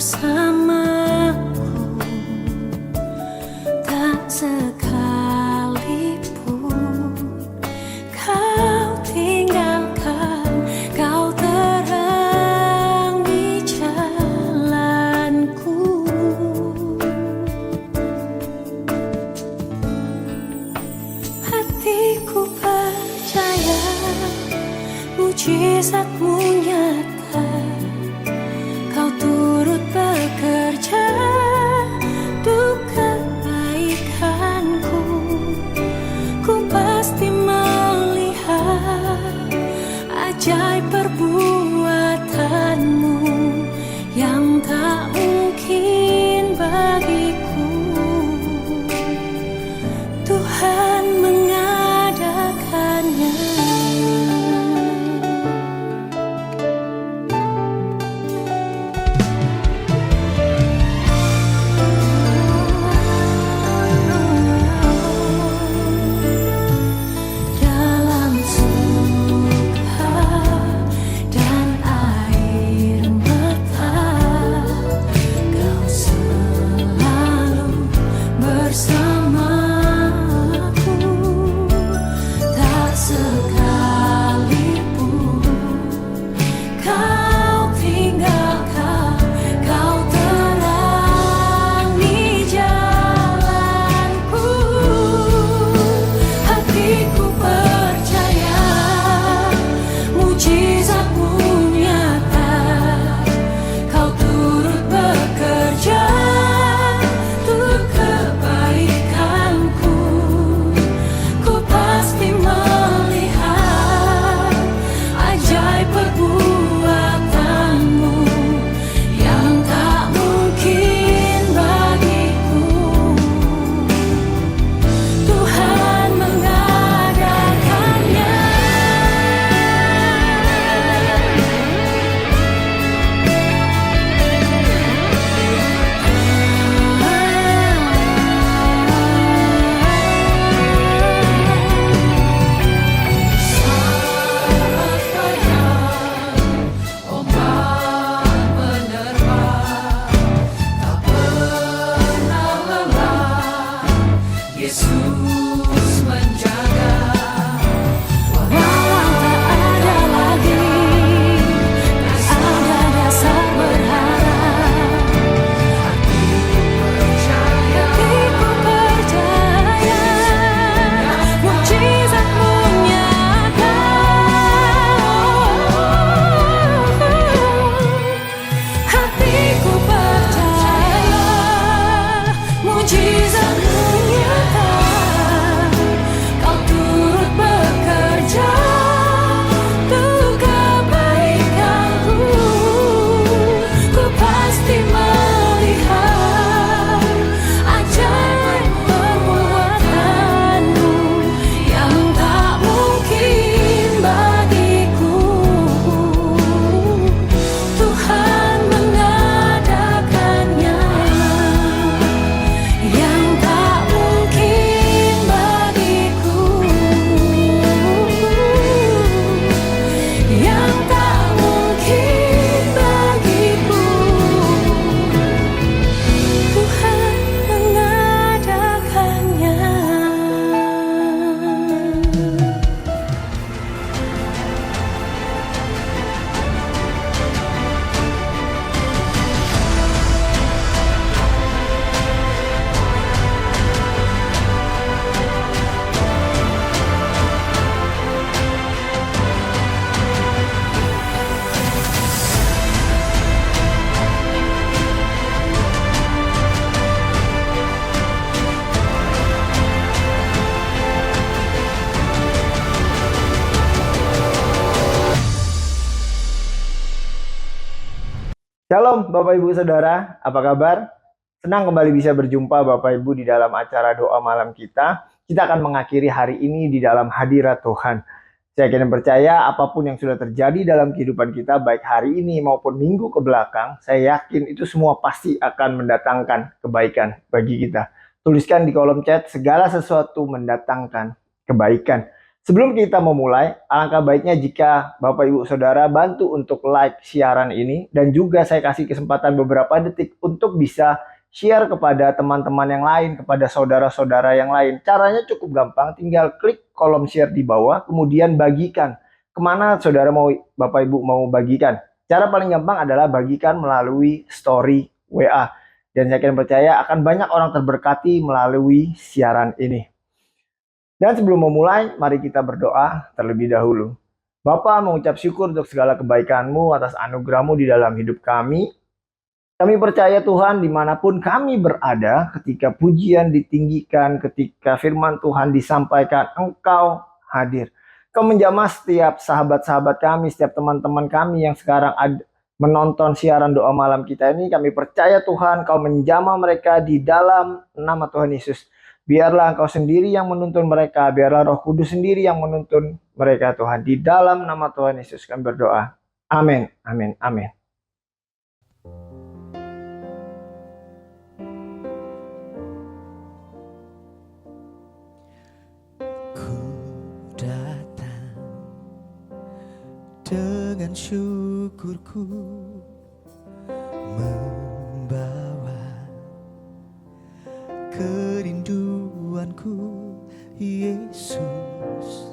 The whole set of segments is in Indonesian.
bersamaku, tak sekalipun kau tinggalkan. Kau terangi jalanku. Hatiku percaya mujizatmu nyata. Kau turut bekerja untuk kebaikanku. Ku pasti melihat ajaib perbuatanmu yang tak mungkin bagiku. Tuhan mengadakannya. Dalam suka dan air mata, kau selalu bersamaku. Tak sekalipun kau tinggalkan. Kau terangi jalanku. Hatiku percaya mujizatmu nyata. Kau turut bekerja untuk kebaikanku. Ku pasti melihat ajaib perbuatanmu yang tak mungkin bagiku. Tuhan mengadakannya. Saat badai ombak menerpa, tak pernah lelah Yesus menjaga. Walau tak ada lagi, tak ada dasar berharap. Hatiku percaya mujizatmu nyata. Hatiku percaya mujizatmu nyata. Kau turut bekerja untuk kebaikanku. Ku pasti melihat ajaib perbuatanmu yang tak mungkin bagiku. Tuhan mengadakannya. Yang tak mungkin bagiku. Yang tak mungkin bagiku. Tuhan mengadakannya. Shalom Bapak Ibu Saudara, apa kabar? Senang kembali bisa berjumpa Bapak Ibu di dalam acara doa malam kita. Kita akan mengakhiri hari ini di dalam hadirat Tuhan. Saya yakin dan percaya apapun yang sudah terjadi dalam kehidupan kita, baik hari ini maupun minggu ke belakang, saya yakin itu semua pasti akan mendatangkan kebaikan bagi kita. Tuliskan di kolom chat, segala sesuatu mendatangkan kebaikan. Sebelum kita memulai, alangkah baiknya jika Bapak Ibu Saudara bantu untuk like siaran ini dan juga saya kasih kesempatan beberapa detik untuk bisa share kepada teman-teman yang lain, kepada saudara-saudara yang lain. Caranya cukup gampang, tinggal klik kolom share di bawah, kemudian bagikan. Kemana saudara mau, Bapak Ibu mau bagikan? Cara paling gampang adalah bagikan melalui story WA. Dan saya yakin percaya akan banyak orang terberkati melalui siaran ini. Dan sebelum memulai, mari kita berdoa terlebih dahulu. Bapa, mengucap syukur untuk segala kebaikan-Mu atas anugerah-Mu di dalam hidup kami. Kami percaya Tuhan dimanapun kami berada, ketika pujian ditinggikan, ketika firman Tuhan disampaikan, Engkau hadir. Kau menjamah setiap sahabat-sahabat kami, setiap teman-teman kami yang sekarang menonton siaran doa malam kita ini. Kami percaya Tuhan, Kau menjamah mereka di dalam nama Tuhan Yesus. Biarlah Engkau sendiri yang menuntun mereka, biarlah Roh Kudus sendiri yang menuntun mereka Tuhan. Di dalam nama Tuhan Yesus kami berdoa. Amin, amin, amin. Ku datang dengan syukurku, membawa kerinduanku, Yesus.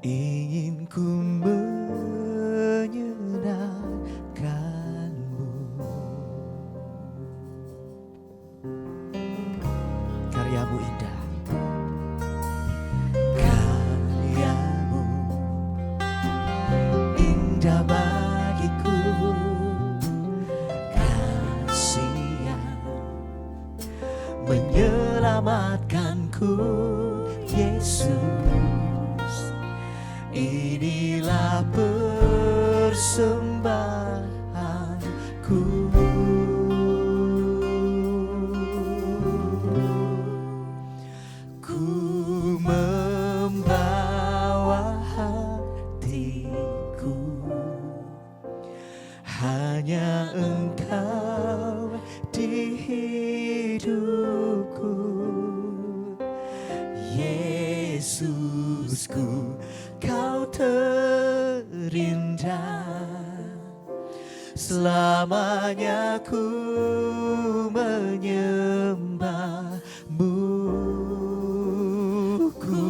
Ingin ku menyenangkan-Mu. Karya-Mu indah, karya-Mu indah bagiku. Kasih yang menyelamatkanku, Yesus. Inilah persembahanku. Ku membawa hatiku, hanya Engkau di hidupku, Yesusku. Kau terindah, selamanya ku menyembah-Mu. Ku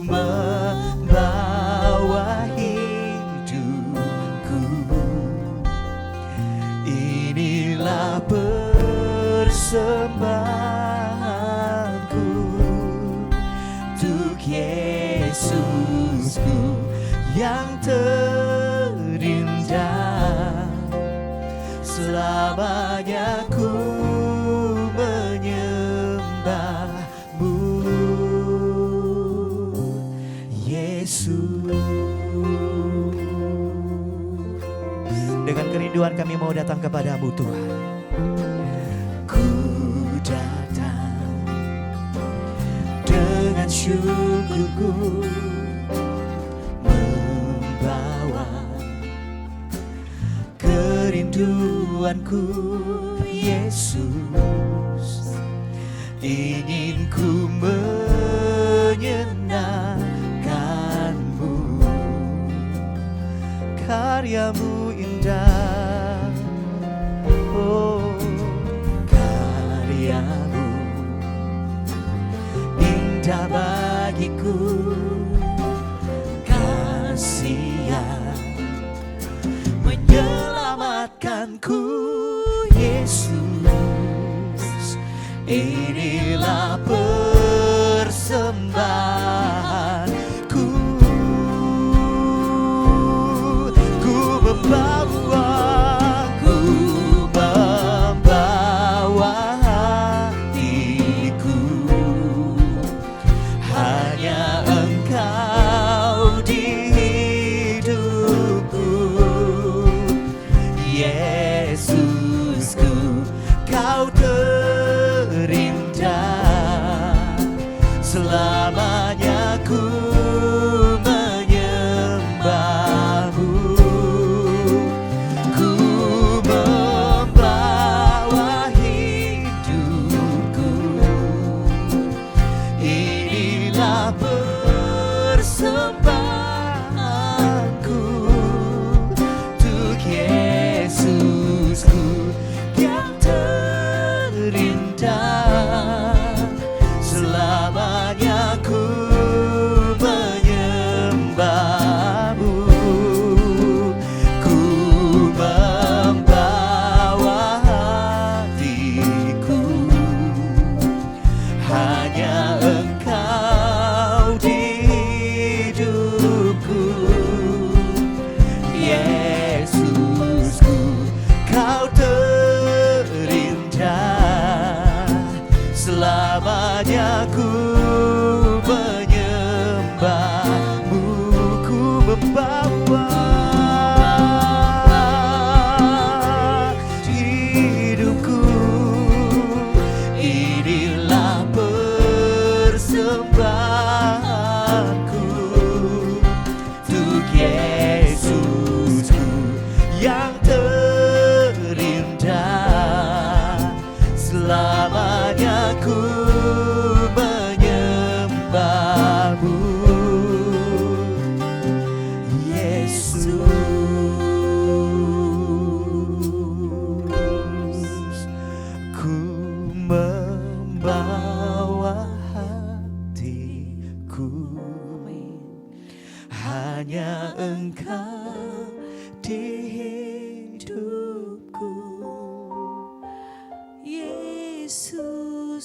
membawa hidupku, inilah persembahanku untuk Yesusku yang terindah. Selamanya ku menyembah-Mu, Yesus. Dengan kerinduan kami mau datang kepadamu Tuhan. Ku datang dengan syukurku, membawa kerinduanku, Yesus. Ingin ku menyenangkan-Mu. Karya-Mu indah, oh karya-Mu indah bagiku. Kasih yang menyelamatkanku, Yesus. Inilah persembahanku. Ku membawa hatiku, hanya Engkau di hidupku, Yesusku. Kau terindah, selamanya ku menyembah-Mu. Ku membawa hidupku, inilah persembahanku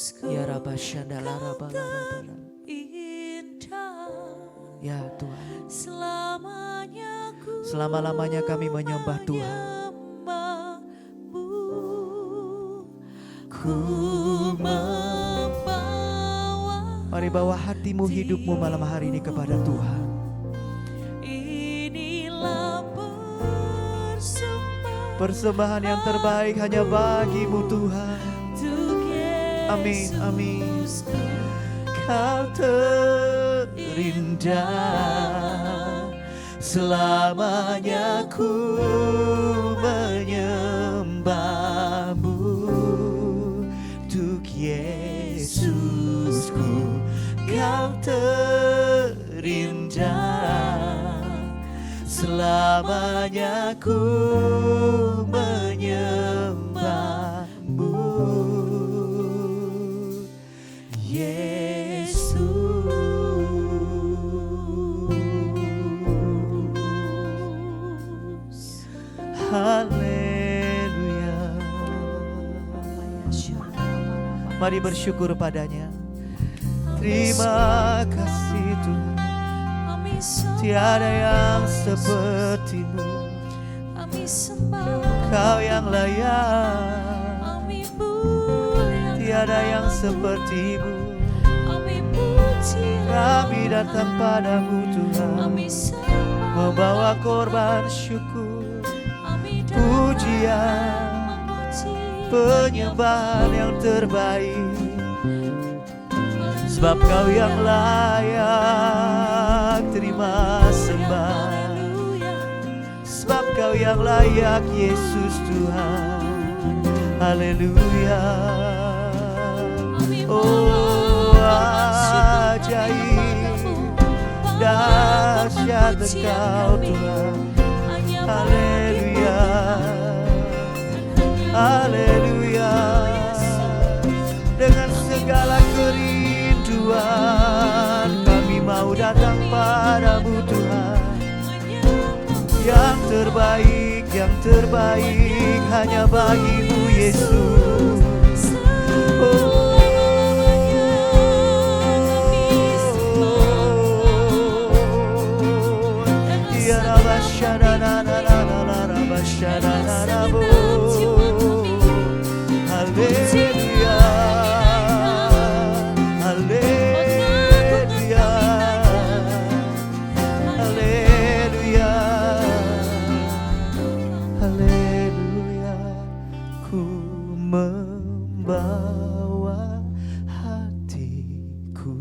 Yesusku, Ya Rabba Shandala Rabba Rabba. indah. Ya Tuhan, Selamanya ku selama-lamanya kami menyembah Tuhan. menyembahmu. Ku Membawa Mari bawa hatimu, hidupmu malam hari ini kepada Tuhan. inilah Persembahan yang terbaik hanya bagimu Tuhan. untuk Amin, amin. Yesusku. Kau terindah, selamanya ku menyembahmu. Untuk Yesusku, kau terindah, selamanya ku menyembahmu. Yesus, haleluya. Mari bersyukur padanya. Terima kasih Tuhan, Kami tiada yang sepertimu. kami sembah, Kau yang layak, kami muliakan, tiada yang sepertimu. kami puji, Kami datang padamu Tuhan, kami sembah, membawa korban syukur, kami pujian, memuji, penyembahan yang terbaik. Sebab Kau yang layak terima sembah. Haleluya. Sebab Kau yang layak Yesus Tuhan. Haleluya. Kami Oh ajaib, dahsyat Engkau Tuhan. Haleluya. Haleluya. Dengan segala kerinduan kami mau datang padamu Tuhan. Yang terbaik hanya bagimu Yesus. Oh, ya Rabba Shadana Shadana. Haleluya. Haleluya. Haleluya. Haleluya. Ku membawa hatiku,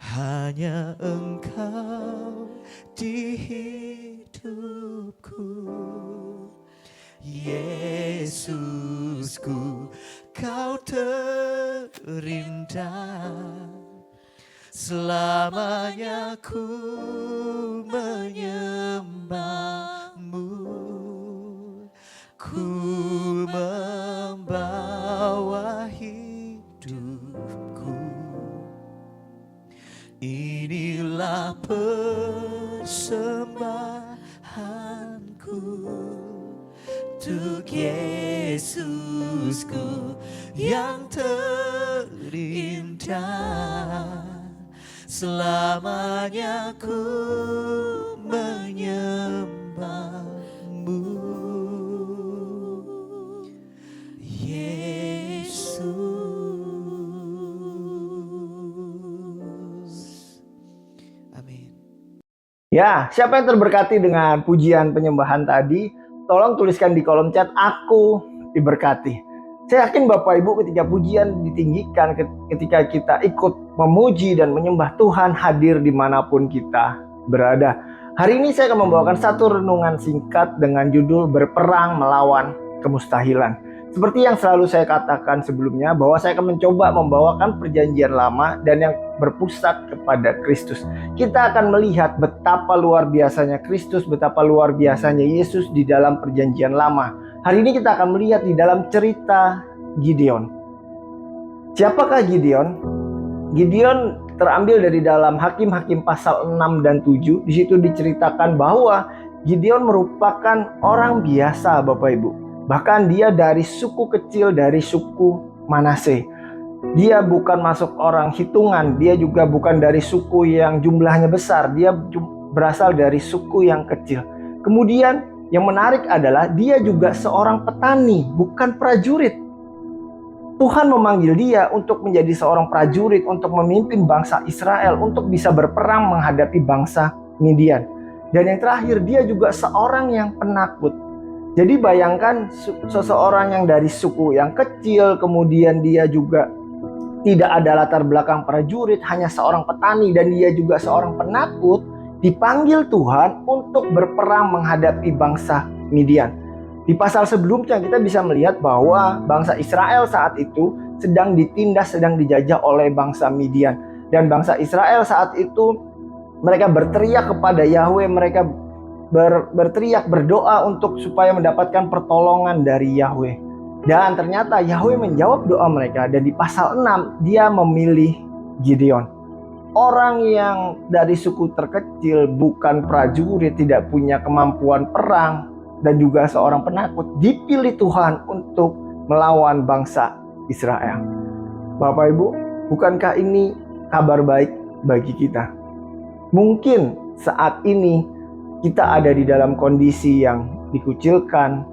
hanya Engkau di hidupku. Yesusku, Kau terindah, selamanya ku menyembahmu. Ku membawa hidupku, inilah persembahanku. Untuk Yesusku yang terindah, selamanya ku menyembahmu. Yesus. Amin. Ya, siapa yang terberkati dengan pujian penyembahan tadi? Tolong tuliskan di kolom chat, aku diberkati. Saya yakin Bapak Ibu ketika pujian ditinggikan, ketika kita ikut memuji dan menyembah Tuhan, hadir dimanapun kita berada. Hari ini saya akan membawakan satu renungan singkat dengan judul Berperang Melawan Kemustahilan. Seperti yang selalu saya katakan sebelumnya, bahwa saya akan mencoba membawakan perjanjian lama dan yang berpusat kepada Kristus. Kita akan melihat betapa luar biasanya Kristus, betapa luar biasanya Yesus di dalam perjanjian lama. Hari ini kita akan melihat di dalam cerita Gideon. Siapakah Gideon? Gideon terambil dari dalam Hakim-Hakim pasal 6 dan 7. Di situ diceritakan bahwa Gideon merupakan orang biasa, Bapak Ibu. Bahkan dia dari suku kecil, dari suku Manase. Dia bukan masuk orang hitungan, dia juga bukan dari suku yang jumlahnya besar, dia berasal dari suku yang kecil. Kemudian yang menarik adalah dia juga seorang petani, bukan prajurit. Tuhan memanggil dia untuk menjadi seorang prajurit, untuk memimpin bangsa Israel, untuk bisa berperang menghadapi bangsa Midian. Dan yang terakhir, dia juga seorang yang penakut. Jadi bayangkan seseorang yang dari suku yang kecil, kemudian dia juga tidak ada latar belakang prajurit, hanya seorang petani, dan dia juga seorang penakut, dipanggil Tuhan untuk berperang menghadapi bangsa Midian. Di pasal sebelumnya kita bisa melihat bahwa bangsa Israel saat itu sedang ditindas, sedang dijajah oleh bangsa Midian. Dan bangsa Israel saat itu mereka berteriak kepada Yahweh, mereka berteriak berdoa untuk supaya mendapatkan pertolongan dari Yahweh. Dan ternyata Yahweh menjawab doa mereka, dan di pasal 6 dia memilih Gideon. Orang yang dari suku terkecil, bukan prajurit, tidak punya kemampuan perang, dan juga seorang penakut, dipilih Tuhan untuk melawan bangsa Israel. Bapak Ibu, bukankah ini kabar baik bagi kita? Mungkin saat ini kita ada di dalam kondisi yang dikucilkan,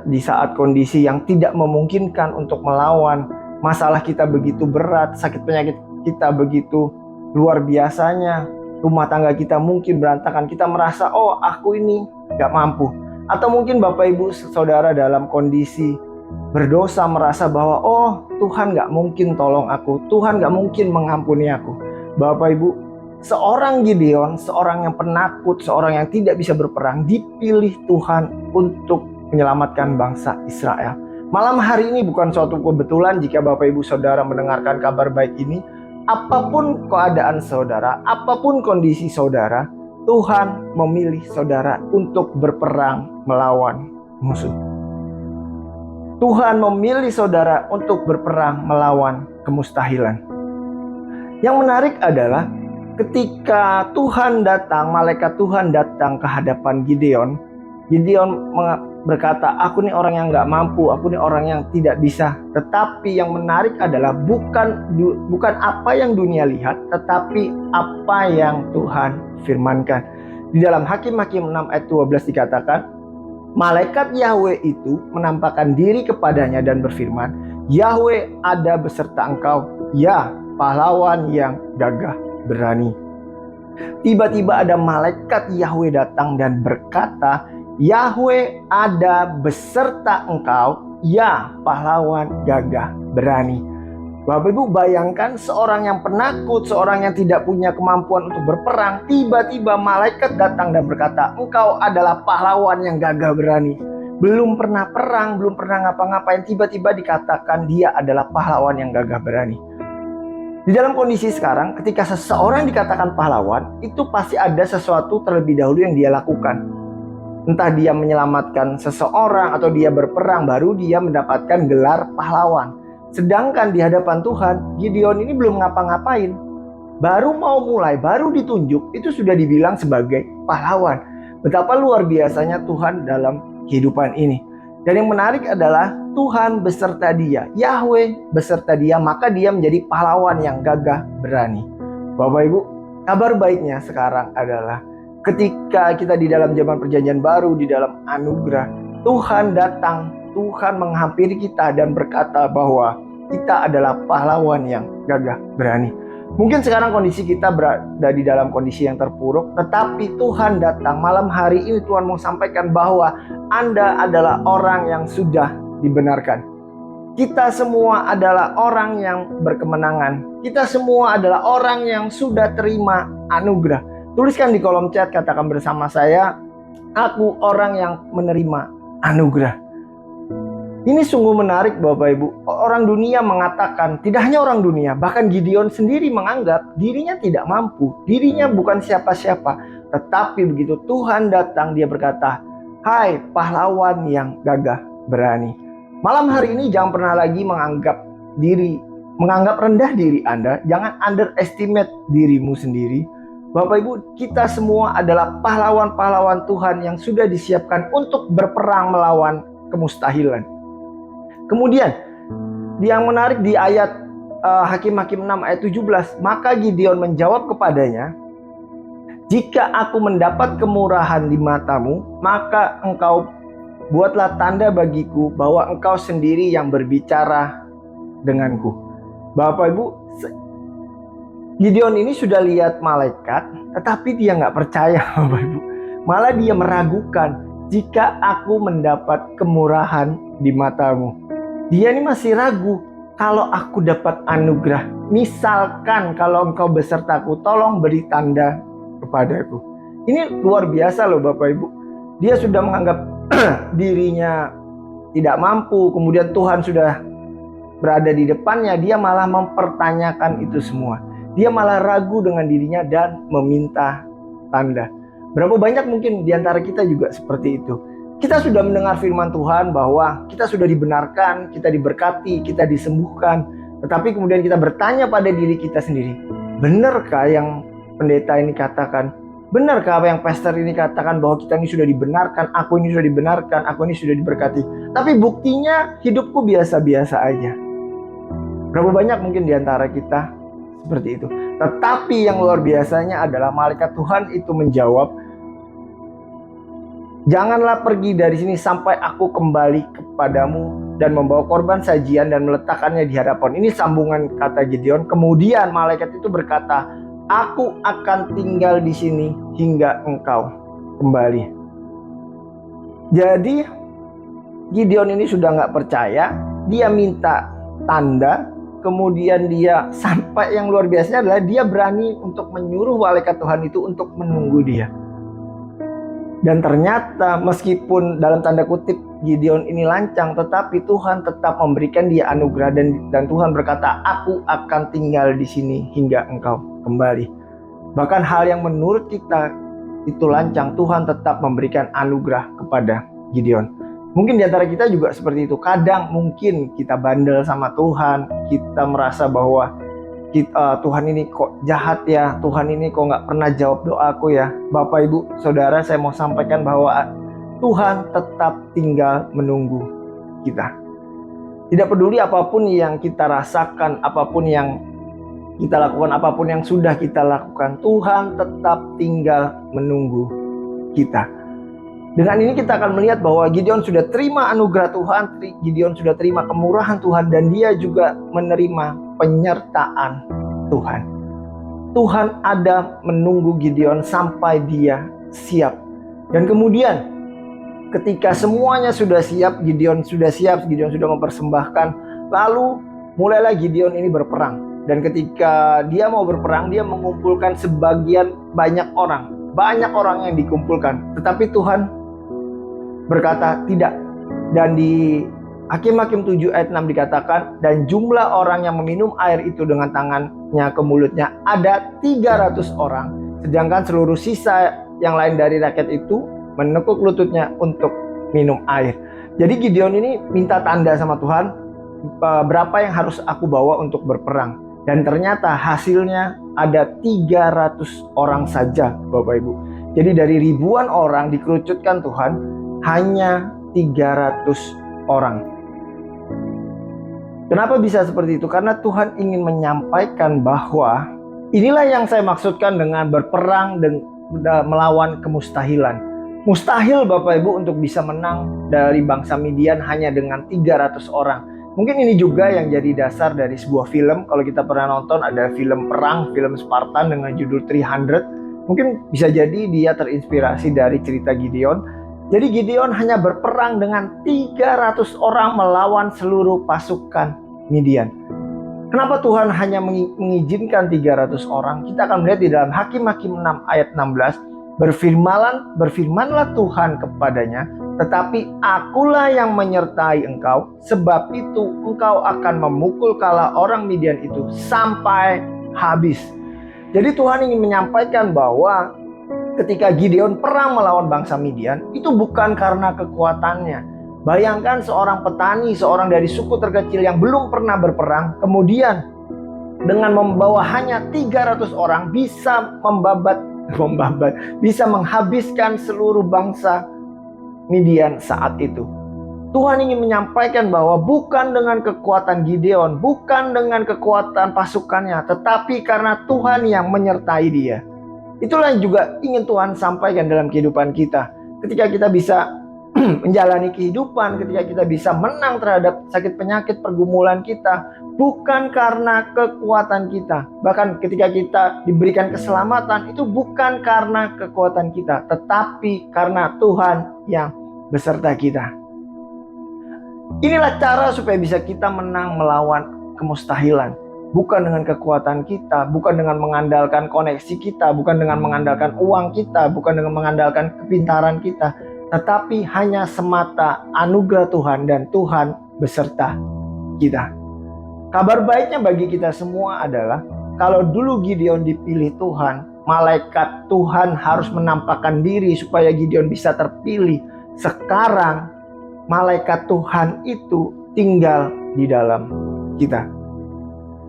di saat kondisi yang tidak memungkinkan untuk melawan, masalah kita begitu berat, sakit penyakit kita begitu luar biasanya, rumah tangga kita mungkin berantakan, kita merasa, oh aku ini gak mampu. Atau mungkin Bapak Ibu Saudara dalam kondisi berdosa, merasa bahwa oh Tuhan gak mungkin tolong aku, Tuhan gak mungkin mengampuni aku. Bapak Ibu, seorang Gideon, seorang yang penakut, seorang yang tidak bisa berperang, dipilih Tuhan untuk menyelamatkan bangsa Israel. Malam hari ini bukan suatu kebetulan jika Bapak Ibu Saudara mendengarkan kabar baik ini. Apapun keadaan saudara, apapun kondisi saudara, Tuhan memilih saudara untuk berperang melawan musuh. Tuhan memilih saudara untuk berperang melawan kemustahilan. Yang menarik adalah ketika Tuhan datang, malaikat Tuhan datang ke hadapan Gideon, Gideon berkata, aku nih orang yang gak mampu, aku nih orang yang tidak bisa. Tetapi yang menarik adalah bukan apa yang dunia lihat, tetapi apa yang Tuhan firmankan. Di dalam Hakim-Hakim 6 ayat 12 dikatakan, malaikat Yahweh itu menampakkan diri kepadanya dan berfirman, Yahweh ada beserta engkau, ya pahlawan yang gagah berani. Tiba-tiba ada malaikat Yahweh datang dan berkata, Yahweh ada beserta engkau, ya pahlawan gagah berani. Bapak Ibu bayangkan seorang yang penakut, seorang yang tidak punya kemampuan untuk berperang, tiba-tiba malaikat datang dan berkata, engkau adalah pahlawan yang gagah berani. Belum pernah perang, belum pernah ngapa-ngapain, tiba-tiba dikatakan dia adalah pahlawan yang gagah berani. Di dalam kondisi sekarang, ketika seseorang dikatakan pahlawan, itu pasti ada sesuatu terlebih dahulu yang dia lakukan. Entah dia menyelamatkan seseorang atau dia berperang, baru dia mendapatkan gelar pahlawan. Sedangkan di hadapan Tuhan, Gideon ini belum ngapa-ngapain. Baru mau mulai, baru ditunjuk, itu sudah dibilang sebagai pahlawan. Betapa luar biasanya Tuhan dalam kehidupan ini. Dan yang menarik adalah Tuhan beserta dia, Yahweh beserta dia, maka dia menjadi pahlawan yang gagah berani. Bapak Ibu, kabar baiknya sekarang adalah ketika kita di dalam zaman perjanjian baru, di dalam anugerah, Tuhan datang, Tuhan menghampiri kita dan berkata bahwa kita adalah pahlawan yang gagah berani. Mungkin sekarang kondisi kita berada di dalam kondisi yang terpuruk, tetapi Tuhan datang malam hari ini. Tuhan mau sampaikan bahwa Anda adalah orang yang sudah dibenarkan. Kita semua adalah orang yang berkemenangan. Kita semua adalah orang yang sudah terima anugerah. Tuliskan di kolom chat, katakan bersama saya, aku orang yang menerima anugerah. Ini sungguh menarik Bapak Ibu. Orang dunia mengatakan, tidak hanya orang dunia, bahkan Gideon sendiri menganggap dirinya tidak mampu, dirinya bukan siapa-siapa. Tetapi begitu Tuhan datang, dia berkata, hai pahlawan yang gagah berani. Malam hari ini jangan pernah lagi menganggap rendah diri Anda. Jangan underestimate dirimu sendiri. Bapak Ibu, kita semua adalah pahlawan-pahlawan Tuhan yang sudah disiapkan untuk berperang melawan kemustahilan. Kemudian, yang menarik di ayat Hakim-Hakim 6 ayat 17, maka Gideon menjawab kepadanya, jika aku mendapat kemurahan di matamu, maka engkau buatlah tanda bagiku bahwa engkau sendiri yang berbicara denganku. Bapak Ibu, Gideon ini sudah lihat malaikat, tetapi dia nggak percaya, Bapak Ibu. Malah dia meragukan, jika aku mendapat kemurahan di matamu. Dia ini masih ragu, kalau aku dapat anugerah, misalkan kalau engkau besertaku, tolong beri tanda kepadaku. Ini luar biasa loh Bapak Ibu. Dia sudah menganggap dirinya tidak mampu, kemudian Tuhan sudah berada di depannya, dia malah mempertanyakan itu semua. Dia malah ragu dengan dirinya dan meminta tanda. Berapa banyak mungkin di antara kita juga seperti itu. Kita sudah mendengar firman Tuhan bahwa kita sudah dibenarkan, kita diberkati, kita disembuhkan. Tetapi kemudian kita bertanya pada diri kita sendiri, benarkah yang pendeta ini katakan? Benarkah apa yang pastor ini katakan bahwa kita ini sudah dibenarkan, aku ini sudah dibenarkan, aku ini sudah diberkati? Tapi buktinya hidupku biasa-biasa aja. Berapa banyak mungkin di antara kita seperti itu. Tetapi yang luar biasanya adalah malaikat Tuhan itu menjawab, janganlah pergi dari sini sampai aku kembali kepadamu dan membawa korban sajian dan meletakkannya di hadapan. Ini sambungan kata Gideon. Kemudian malaikat itu berkata, aku akan tinggal di sini hingga engkau kembali. Jadi Gideon ini sudah nggak percaya, dia minta tanda. Kemudian dia sampai yang luar biasanya adalah dia berani untuk menyuruh malaikat Tuhan itu untuk menunggu dia. Dan ternyata meskipun dalam tanda kutip Gideon ini lancang, tetapi Tuhan tetap memberikan dia anugerah dan Tuhan berkata, aku akan tinggal di sini hingga engkau kembali. Bahkan hal yang menurut kita itu lancang, Tuhan tetap memberikan anugerah kepada Gideon. Mungkin di antara kita juga seperti itu. Kadang mungkin kita bandel sama Tuhan, kita merasa bahwa Tuhan ini kok jahat ya, Tuhan ini kok nggak pernah jawab doaku ya. Bapak Ibu Saudara, saya mau sampaikan bahwa Tuhan tetap tinggal menunggu kita. Tidak peduli apapun yang kita rasakan, apapun yang kita lakukan, apapun yang sudah kita lakukan, Tuhan tetap tinggal menunggu kita. Dengan ini kita akan melihat bahwa Gideon sudah terima anugerah Tuhan, Gideon sudah terima kemurahan Tuhan, dan dia juga menerima penyertaan Tuhan. Tuhan ada menunggu Gideon sampai dia siap. Dan kemudian ketika semuanya sudah siap, Gideon sudah mempersembahkan, lalu mulailah Gideon ini berperang. Dan ketika dia mau berperang, dia mengumpulkan sebagian banyak orang yang dikumpulkan. Tetapi Tuhan berkata tidak. Dan di Hakim-Hakim 7 ayat 6 dikatakan, dan jumlah orang yang meminum air itu dengan tangannya ke mulutnya ada 300 orang. Sedangkan seluruh sisa yang lain dari rakyat itu menekuk lututnya untuk minum air. Jadi Gideon ini minta tanda sama Tuhan, berapa yang harus aku bawa untuk berperang. Dan ternyata hasilnya ada 300 orang saja Bapak Ibu. Jadi dari ribuan orang dikerucutkan Tuhan, hanya 300 orang. Kenapa bisa seperti itu? Karena Tuhan ingin menyampaikan bahwa inilah yang saya maksudkan dengan berperang dan melawan kemustahilan. Mustahil Bapak Ibu untuk bisa menang dari bangsa Midian hanya dengan 300 orang. Mungkin ini juga yang jadi dasar dari sebuah film. Kalau kita pernah nonton ada film perang, film Spartan dengan judul 300. Mungkin bisa jadi dia terinspirasi dari cerita Gideon. Jadi Gideon hanya berperang dengan 300 orang melawan seluruh pasukan Midian. Kenapa Tuhan hanya mengizinkan 300 orang? Kita akan melihat di dalam Hakim-Hakim 6 ayat 16. Berfirmanlah Tuhan kepadanya, tetapi akulah yang menyertai engkau, sebab itu engkau akan memukul kala orang Midian itu sampai habis. Jadi Tuhan ingin menyampaikan bahwa ketika Gideon perang melawan bangsa Midian, itu bukan karena kekuatannya. Bayangkan seorang petani, seorang dari suku terkecil yang belum pernah berperang, kemudian dengan membawa hanya 300 orang bisa bisa menghabiskan seluruh bangsa Midian saat itu. Tuhan ingin menyampaikan bahwa bukan dengan kekuatan Gideon, bukan dengan kekuatan pasukannya, tetapi karena Tuhan yang menyertai dia. Itulah yang juga ingin Tuhan sampaikan dalam kehidupan kita. Ketika kita bisa menjalani kehidupan, ketika kita bisa menang terhadap sakit penyakit pergumulan kita, bukan karena kekuatan kita. Bahkan ketika kita diberikan keselamatan, itu bukan karena kekuatan kita, tetapi karena Tuhan yang beserta kita. Inilah cara supaya bisa kita menang melawan kemustahilan. Bukan dengan kekuatan kita, bukan dengan mengandalkan koneksi kita, bukan dengan mengandalkan uang kita, bukan dengan mengandalkan kepintaran kita, tetapi hanya semata anugerah Tuhan dan Tuhan beserta kita. Kabar baiknya bagi kita semua adalah kalau dulu Gideon dipilih Tuhan, malaikat Tuhan harus menampakkan diri supaya Gideon bisa terpilih. Sekarang malaikat Tuhan itu tinggal di dalam kita.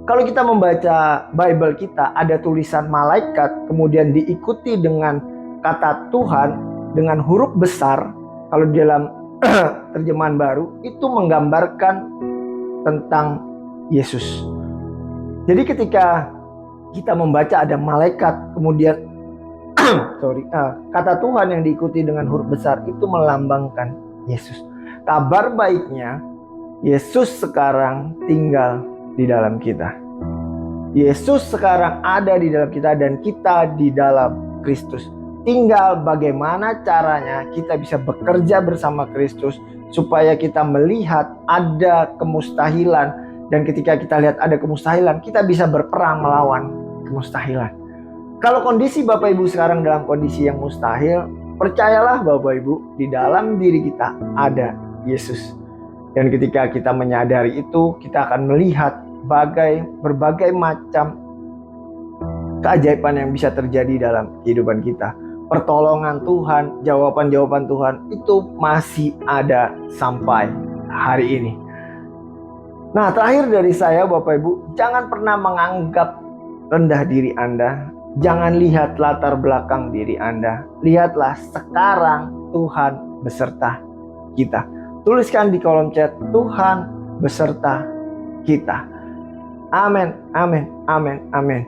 Kalau kita membaca Bible kita, ada tulisan malaikat, kemudian diikuti dengan kata Tuhan dengan huruf besar. Kalau di dalam terjemahan baru, itu menggambarkan tentang Yesus. Jadi ketika kita membaca ada malaikat, kemudian kata Tuhan yang diikuti dengan huruf besar, itu melambangkan Yesus. Kabar baiknya, Yesus sekarang tinggal di dalam kita. Yesus sekarang ada di dalam kita dan kita di dalam Kristus. Tinggal bagaimana caranya kita bisa bekerja bersama Kristus supaya kita melihat ada kemustahilan, dan ketika kita lihat ada kemustahilan, kita bisa berperang melawan kemustahilan. Kalau kondisi Bapak Ibu sekarang dalam kondisi yang mustahil, percayalah Bapak Ibu, di dalam diri kita ada Yesus. Dan ketika kita menyadari itu, kita akan melihat berbagai macam keajaiban yang bisa terjadi dalam kehidupan kita. Pertolongan Tuhan, jawaban-jawaban Tuhan itu masih ada sampai hari ini. Nah, terakhir dari saya Bapak Ibu, jangan pernah menganggap rendah diri Anda. Jangan lihat latar belakang diri Anda. Lihatlah sekarang Tuhan beserta kita. Tuliskan di kolom chat, Tuhan beserta kita. Amin, amin, amin, amin.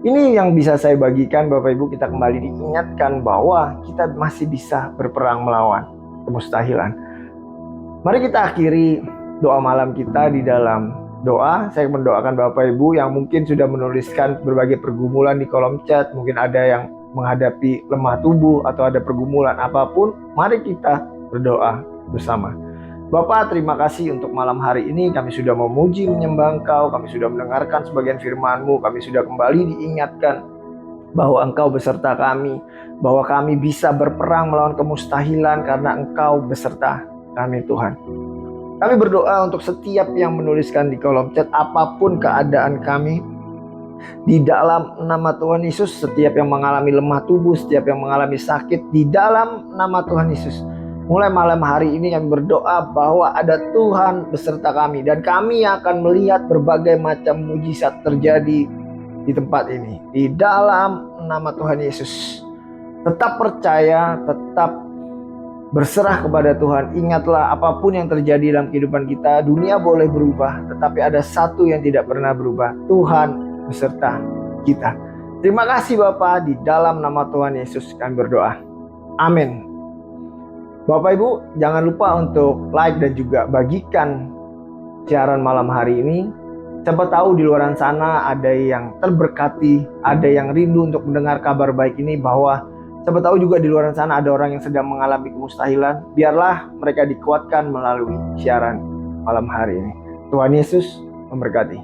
Ini yang bisa saya bagikan Bapak Ibu. Kita kembali diingatkan bahwa kita masih bisa berperang melawan kemustahilan. Mari kita akhiri doa malam kita di dalam doa. Saya mendoakan Bapak Ibu yang mungkin sudah menuliskan berbagai pergumulan di kolom chat. Mungkin ada yang menghadapi lemah tubuh atau ada pergumulan apapun. Mari kita berdoa bersama. Bapa, terima kasih untuk malam hari ini. Kami sudah memuji menyembah Engkau, kami sudah mendengarkan sebagian firman-Mu, kami sudah kembali diingatkan bahwa Engkau beserta kami, bahwa kami bisa berperang melawan kemustahilan karena Engkau beserta kami Tuhan. Kami berdoa untuk setiap yang menuliskan di kolom chat, apapun keadaan kami, di dalam nama Tuhan Yesus, setiap yang mengalami lemah tubuh, setiap yang mengalami sakit, di dalam nama Tuhan Yesus, mulai malam hari ini kami berdoa bahwa ada Tuhan beserta kami, dan kami akan melihat berbagai macam mujizat terjadi di tempat ini. Di dalam nama Tuhan Yesus, tetap percaya, tetap berserah kepada Tuhan. Ingatlah, apapun yang terjadi dalam kehidupan kita, dunia boleh berubah, tetapi ada satu yang tidak pernah berubah, Tuhan beserta kita. Terima kasih Bapa, di dalam nama Tuhan Yesus kami berdoa. Amin. Bapak Ibu, jangan lupa untuk like dan juga bagikan siaran malam hari ini. Siapa tahu di luar sana ada yang terberkati, ada yang rindu untuk mendengar kabar baik ini, bahwa siapa tahu juga di luar sana ada orang yang sedang mengalami kemustahilan. Biarlah mereka dikuatkan melalui siaran malam hari ini. Tuhan Yesus memberkati.